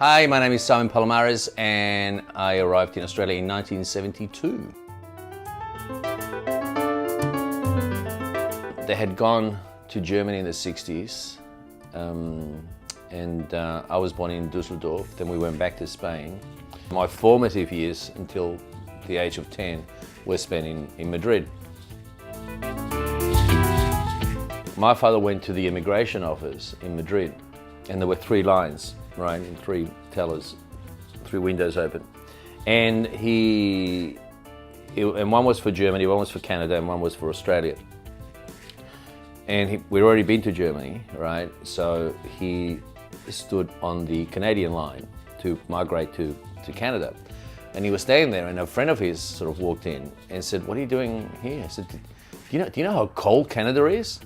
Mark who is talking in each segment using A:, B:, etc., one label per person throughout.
A: Hi, my name is Simon Palomares and I arrived in Australia in 1972. They had gone to Germany in the 60s and I was born in Dusseldorf, then we went back to Spain. My formative years until the age of 10 were spent in Madrid. My father went to the immigration office in Madrid and there were 3 lines, right, and 3 tellers, 3 windows open. And one was for Germany, one was for Canada, and one was for Australia. And we'd already been to Germany, right? So he stood on the Canadian line to migrate to Canada. And he was staying there, and a friend of his sort of walked in and said, "What are you doing here?" I said, "Do you know how cold Canada is?"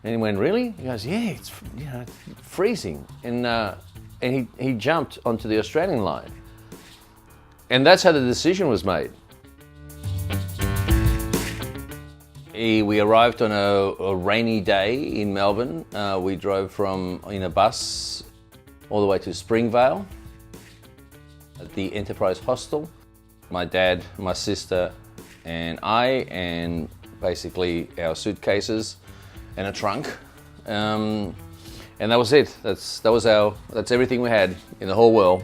A: And he went, "Really?" He goes, "Yeah, it's freezing." And he jumped onto the Australian line. And that's how the decision was made. We arrived on a rainy day in Melbourne. We drove in a bus all the way to Springvale at the Enterprise Hostel. My dad, my sister, and I, and basically our suitcases and a trunk. And that was it. That's everything we had in the whole world.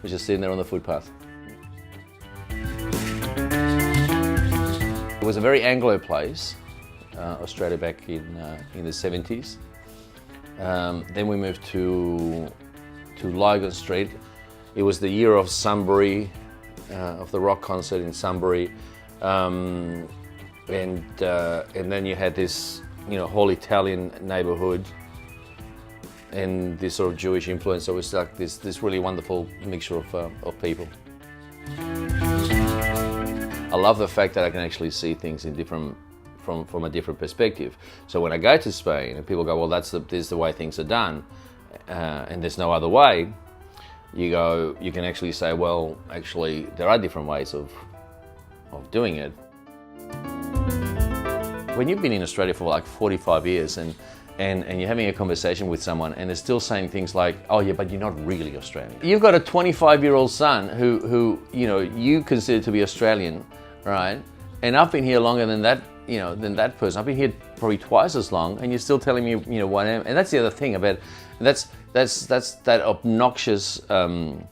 A: We're just sitting there on the footpath. It was a very Anglo place, Australia back in the 70s. Then we moved to Lygon Street. It was the year of Sunbury, of the rock concert in Sunbury, and then you had this, whole Italian neighbourhood, and this sort of Jewish influence. So it was like this really wonderful mixture of people. I love the fact that I can actually see things from a different perspective. So when I go to Spain and people go, "Well, this is the way things are done, and there's no other way," you can actually say, "Well, actually, there are different ways of doing it." When you've been in Australia for like 45 years and you're having a conversation with someone and they're still saying things like, "Oh yeah, but you're not really Australian." You've got a 25-year-old son who you consider to be Australian, right? And I've been here longer than that person. I've been here probably twice as long, and you're still telling me, what I am. And that's the other thing about that's that obnoxious, that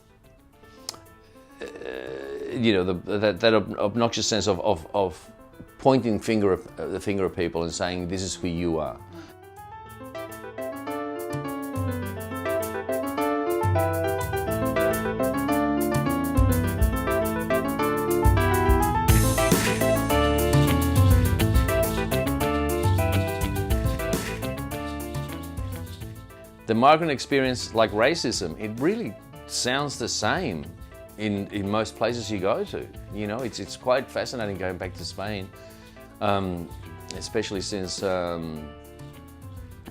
A: obnoxious sense of pointing the finger at people and saying, "This is who you are." The migrant experience, like racism, it really sounds the same in most places you go to. It's quite fascinating going back to Spain, especially since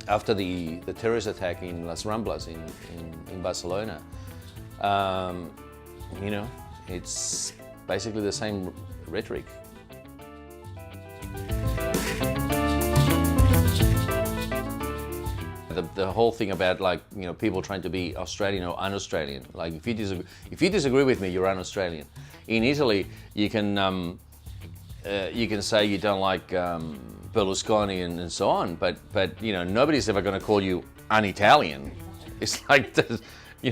A: after the terrorist attack in Las Ramblas in Barcelona. It's basically the same rhetoric. The whole thing about people trying to be Australian or un-Australian. Like if you disagree with me, you're un-Australian. In Italy, you can say you don't like Berlusconi and so on, but nobody's ever going to call you un-Italian. It's like,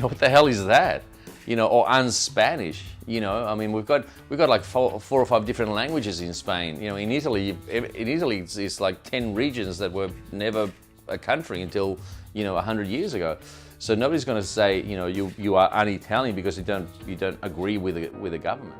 A: what the hell is that? Or un-Spanish. I mean, we've got like four or 5 different languages in Spain. In Italy, it's like 10 regions that were never a country until 100 years ago. So nobody's going to say you are un-Italian because you don't agree with the government.